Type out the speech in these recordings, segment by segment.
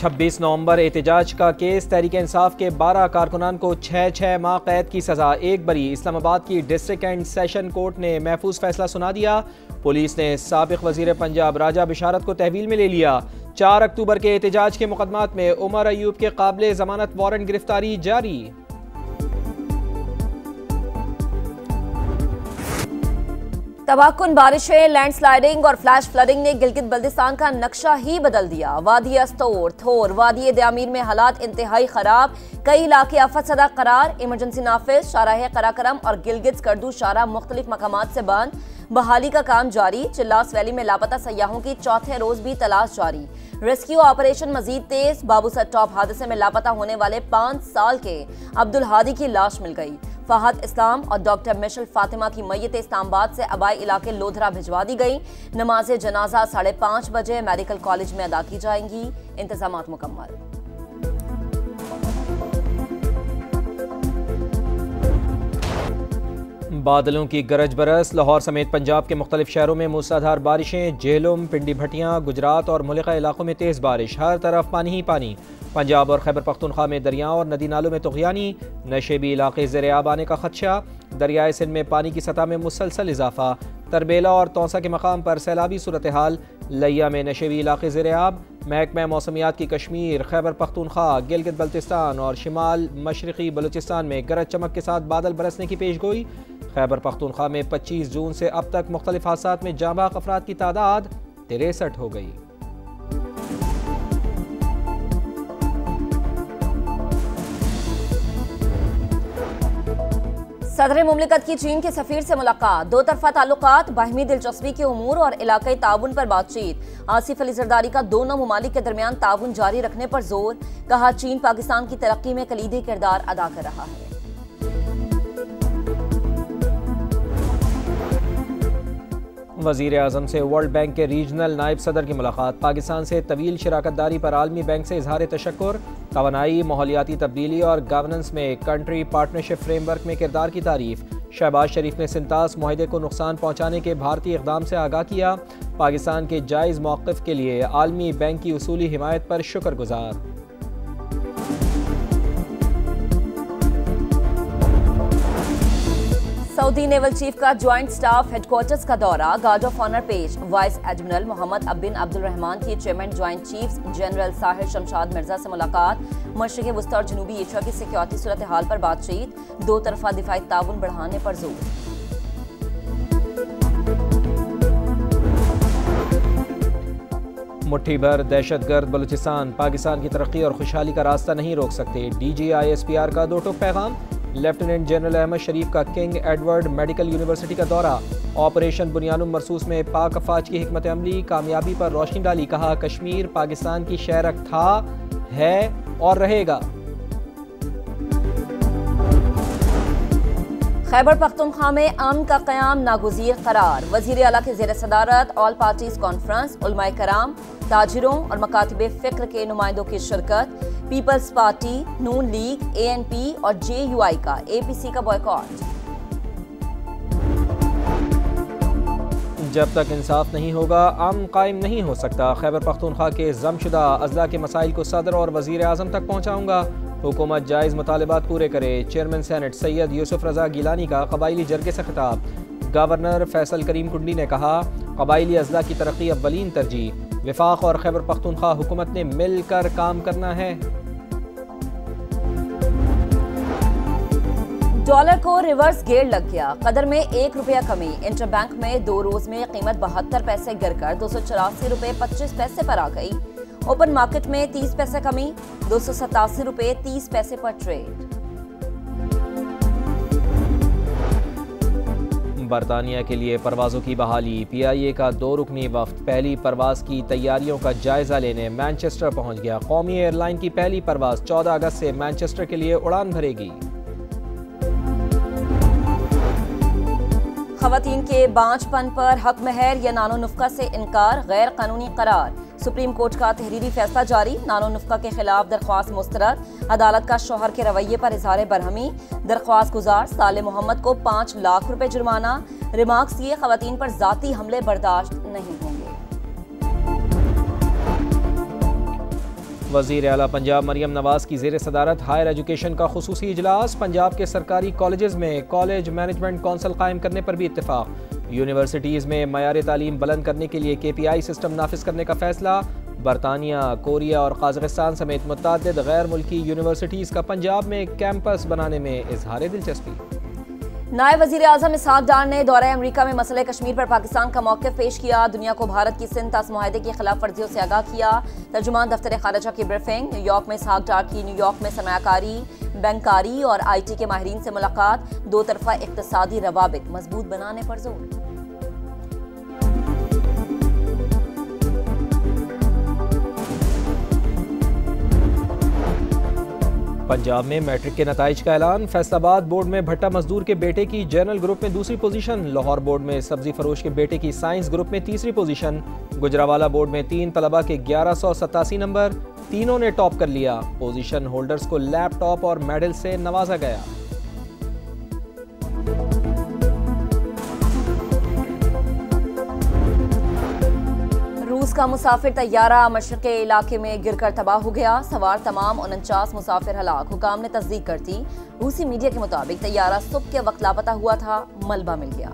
26 नवंबर एहतजाज का केस। तहरीक इंसाफ के 12 कारकुनान को 6 माह कैद की सजा, एक बरी। इस्लामाबाद की डिस्ट्रिक्ट एंड सेशन कोर्ट ने महफूज फैसला सुना दिया। पुलिस ने साबिक वजीर पंजाब राजा बिशारत को तहवील में ले लिया। 4 अक्टूबर के एहतजाज के मुकदमात में उमर अयूब के काबिले जमानत वारंट गिरफ्तारी जारी। तबाहकुन बारिशें, लैंडस्लाइडिंग और फ्लैश फ्लडिंग ने गिलगित बल्तिस्तान का नक्शा ही बदल दिया। वादी अस्तोर, थोर, वादी दयामीर में हालात इंतहाई खराब, कई इलाके आफत सदा करार। इमरजेंसी नाफिज, शाहराह कराकरम और गिलगित स्कर्दू शाहरा मुख्तलिफ मकामात से बंद। बहाली का काम जारी। चिल्लास वैली में लापता सयाहों की चौथे रोज भी तलाश जारी। रेस्क्यू ऑपरेशन मजीद तेज। बाबूसर टॉप हादसे में लापता होने वाले 5 साल के अब्दुल हादी की लाश मिल गई। फहद इस्लाम और डॉक्टर मिशल फातिमा की मैयत इस्लामाबाद से अबाई इलाके लोधरा भिजवा दी गई। नमाज जनाजा 5:30 बजे मेडिकल कॉलेज में अदा की जाएंगी। इंतजामात मुकम्मल। बादलों की गरज बरस। लाहौर समेत पंजाब के मुख्तलिफ शहरों में मूसलाधार बारिशें। झेलम, पिंडी भटियाँ, गुजरात और मुल्का इलाकों में तेज़ बारिश। हर तरफ पानी ही पानी। पंजाब और खैबर पख्तूनख्वा में दरियाओं और नदी नालों में तुग़यानी। नशेबी इलाके ज़ेर-ए-आब आने का खदशा। दरियाए सिंध में पानी की सतह में मुसलसल इजाफा। तरबेला और तौसा के मकाम पर सैलाबी सूरत हाल। लिया में नशेबी इलाके ज़ेर-ए-आब। महकमा मौसमियात की कश्मीर, खैबर पख्तूनख्वा, गिलगित बल्तिस्तान और शिमाल मशरक़ी बलूचिस्तान में गरज चमक के साथ बादल बरसने की पेशगोई। खैबर पख्तूनख्वा में 25 जून से अब तक मुख्तलिफ हादसात में जाँ बाक अफराद की तादाद 63 हो गई। सदर मुमलिकत की चीन के सफीर से मुलाकात। 2 तरफा ताल्लुकात, बाहमी दिलचस्पी के उमूर और इलाकाई ताउन पर बातचीत। आसिफ अली जरदारी का दोनों ममालिक के दरमियान ताउन जारी रखने पर जोर। कहा, चीन पाकिस्तान की तरक्की में कलीदी किरदार अदा कर रहा है। वज़ीर आज़म से वर्ल्ड बैंक के रीजनल नायब सदर की मुलाकात। पाकिस्तान से तवील शराकतदारी पर आलमी बैंक से इजहार तशक्कुर। तवानाई, माहौलियाती तब्दीली और गवर्नेंस में कंट्री पार्टनरशिप फ्रेमवर्क में किरदार की तारीफ। शहबाज शरीफ ने सिंतास मुआहदे को नुकसान पहुँचाने के भारतीय इक़दाम से आगाह किया। पाकिस्तान के जायज़ मौक़िफ़ के लिए आलमी बैंक की उसूली हिमायत पर शुक्रगुजार। सऊदी नेवल चीफ का ज्वाइंट स्टाफ हेडक्वार्टर्स का दौरा। गार्ड ऑफ ऑनर पेश। वाइस एडमिरल मोहम्मद बिन अब्दुल रहमान की chairman joint chiefs general Sahir Shamshad Mirza से मुलाकात। मशरिक़ी वस्ती और जनूबी एशिया की सिक्योरिटी सूरत हाल पर बातचीत। 2 तरफा दिफाई ताउन बढ़ाने पर जोर। मुट्ठी भर दहशतगर्द बलूचिस्तान पाकिस्तान की तरक्की और खुशहाली का रास्ता नहीं रोक सकते। DGISPR का 2 टोक पैगाम। लेफ्टिनेंट जनरल अहमद शरीफ का किंग एडवर्ड मेडिकल यूनिवर्सिटी का दौरा। ऑपरेशन बुनियानुल मरसूस में पाक अफवाज की हिकमत अमली कामयाबी पर रोशनी डाली। कहा, कश्मीर पाकिस्तान की शहरक था, है और रहेगा। खैबर पख्तूनख्वा में अमन का क़याम नागुज़ीर करार। वज़ीर आला के ज़ेर सदारत ऑल पार्टीज कॉन्फ्रेंस। उलमाए कराम, ताजिरों और मकातिब फ़िक्र के नुमाइंदों की शिरकत। पीपल्स पार्टी, नून लीग, ANP और JUI का APC का बॉयकॉट। जब तक इंसाफ नहीं होगा अमन कायम नहीं हो सकता। खैबर पख्तूनख्वा के ज़मशुदा अज़ला के मसाइल को सदर और वज़ीर आज़म तक पहुँचाऊँगा। हुकूमत जायज़ मुतालबात पूरे करे। चेयरमैन सेनेट सैयद यूसुफ रज़ा गिलानी का कबायली जरगे से खिताब। गवर्नर फैसल करीम कुंडी ने कहा, कबायली अज़ला की तरक्की अव्वलीन तरजीह। वफाक और खैबर पख्तूनख्वा हुकूमत ने मिलकर काम करना है। डॉलर को रिवर्स गेयर लग गया। कदर में 1 रुपया कमी। इंटरबैंक में 2 रोज में कीमत 72 पैसे गिरकर 284 रुपये 25 पैसे पर आ गई। ओपन मार्केट में 30 पैसे कमी, 287 रुपये 30 पैसे पर ट्रेड। बरतानिया के लिए परवाज़ों की बहाली। PIA का 2 रुकनी वफ्द पहली परवाज़ की तैयारियों का जायज़ा लेने मैनचेस्टर पहुंच गया। कौमी एयरलाइन की पहली परवाज़ 14 अगस्त से मैनचेस्टर के लिए उड़ान भरेगी। खवातीन के बांझपन पर हक महर या नानो नुफ्का से इनकार गैर कानूनी करार। सुप्रीम कोर्ट का तहरीरी फैसला जारी। नानो नुफ्का के खिलाफ दरख्वास्त मुस्तरद। अदालत का शौहर के रवैये पर इजहार बरहमी। दरख्वास्त गुजार साले मोहम्मद को 5 लाख रुपए जुर्माना। रिमार्क्स दिए, खवातीन पर जाती हमले बर्दाश्त नहीं होंगे। वज़ीर आला पंजाब मरियम नवाज की ज़ेर सदारत हायर एजुकेशन का खुसूसी इजलास। पंजाब के सरकारी कॉलेजेस में कॉलेज मैनेजमेंट कौंसल कायम करने पर भी इत्तेफाक। यूनिवर्सिटीज़ में मयार तालीम बुलंद करने के लिए KPI सिस्टम नाफिज करने का फैसला। बरतानिया, कोरिया और कज़ाकिस्तान समेत मुतअद्दिद गैर मुल्की यूनिवर्सिटीज़ का पंजाब में कैंपस बनाने में इजहार दिलचस्पी। नायब वज़ीर आज़म इसहाक डार ने दौरे अमरीका में मसले कश्मीर पर पाकिस्तान का मौक़िफ़ पेश किया। दुनिया को भारत की सिंध तास मुआहदे की खिलाफ वर्जियों से आगाह किया। तर्जुमान दफ्तर खारजा की ब्रीफिंग। न्यूयॉर्क में इसहाक डार की न्यूयॉर्क में सरमायाकारी, बैंकारी और IT के माहिरीन से मुलाकात। दो तरफा इक़्तिसादी रवाबित मजबूत बनाने पर जोर। पंजाब में मैट्रिक के नताइज का ऐलान। फैसलाबाद बोर्ड में भट्टा मजदूर के बेटे की जनरल ग्रुप में दूसरी पोजीशन। लाहौर बोर्ड में सब्जी फरोश के बेटे की साइंस ग्रुप में तीसरी पोजीशन। गुजरावाला बोर्ड में 3 तलबा के 1187 नंबर, तीनों ने टॉप कर लिया। पोजीशन होल्डर्स को लैपटॉप और मेडल से नवाजा गया। रूस का मुसाफिर तैयारा मशरक़ी इलाके में गिरकर तबाह हो गया। सवार तमाम 49 मुसाफिर हलाक। हुकाम ने तस्दीक कर दी। रूसी मीडिया के मुताबिक तैयारा सुबह के वक्त लापता हुआ था, मलबा मिल गया।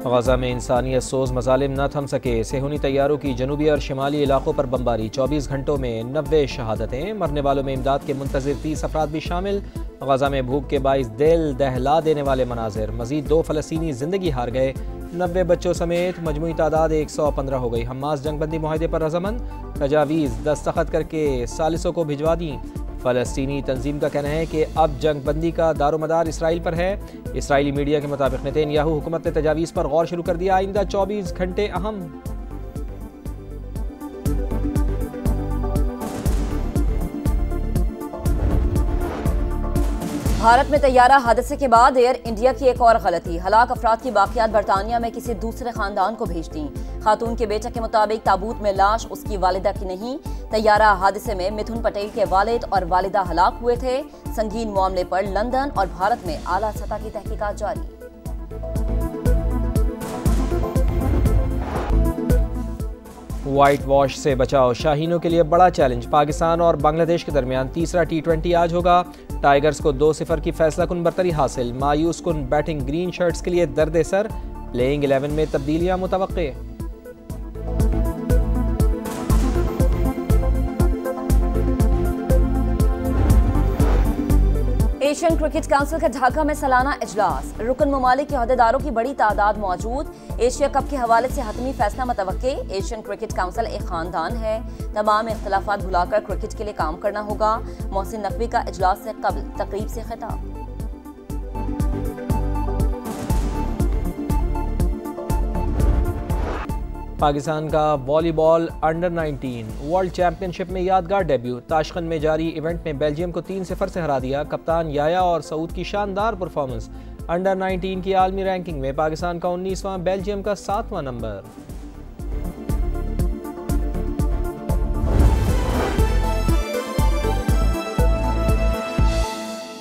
गजा में इंसानियत सोज मजालिम न थम सके। सेहूनी तैयारों की जनूबी और शिमाली इलाकों पर बमबारी। 24 घंटों में 90 शहादतें। मरने वालों में इमदाद के मुंतज़िर 30 अफराद भी शामिल। गजा में भूख के बाइस दिल दहला देने वाले मनाजिर। मजीद 2 फ़लस्तीनी जिंदगी हार गए। 90 बच्चों समेत मजमूई तादाद 115 हो गई। हमास जंगबंदी मुआहदे पर रजामंद। तजावीज़ दस्तखत करके सालिसों को भिजवा दी। फ़लस्तीनी तंजीम का कहना है कि अब जंगबंदी का दारोमदार इसराइल पर है। इसराइली मीडिया के मुताबिक नेतन्याहू हुकूमत ने तजावीज़ पर गौर शुरू कर दिया। आइंदा 24 घंटे अहम। भारत में तैयारा हादसे के बाद एयर इंडिया की एक और गलती। हलाक अफराद की बाकियात बरतानिया में किसी दूसरे खानदान को भेज दी। खातून के बेटे के मुताबिक ताबूत में लाश उसकी वालिदा की नहीं। तैयारा हादसे में मिथुन पटेल के वालिद और वालिदा हलाक हुए थे। संगीन मामले पर लंदन और भारत में आला सतह की तहकीकात जारी। वाइट वॉश से बचाओ। शाहीनों के लिए बड़ा चैलेंज। पाकिस्तान और बांग्लादेश के दरमियान तीसरा T20 आज होगा। टाइगर्स को 2-0 की फैसला कुन बरतरी हासिल। मायूस कुन बैटिंग ग्रीन शर्ट्स के लिए दर्द सर। प्लेइंग 11 में तब्दीलियां मुतवक्के। एशियन क्रिकेट काउंसिल का ढाका में सालाना इजलास। रुकन ममालिक के अहदेदारों की बड़ी तादाद मौजूद। एशिया कप के हवाले से हतमी फैसला मुतवक्के। एशियन क्रिकेट काउंसिल एक खानदान है। तमाम इख्तलाफात भुलाकर क्रिकेट के लिए काम करना होगा। मोहसिन नकवी का इजलास से कबल तकरीब से खिताब। पाकिस्तान का वॉलीबॉल अंडर 19 वर्ल्ड चैंपियनशिप में यादगार डेब्यू। ताशकंद में जारी इवेंट में बेल्जियम को 3-0 से हरा दिया। कप्तान याया और सऊद की शानदार परफॉर्मेंस। अंडर 19 की आलमी रैंकिंग में पाकिस्तान का 19वां, बेल्जियम का 7वां नंबर।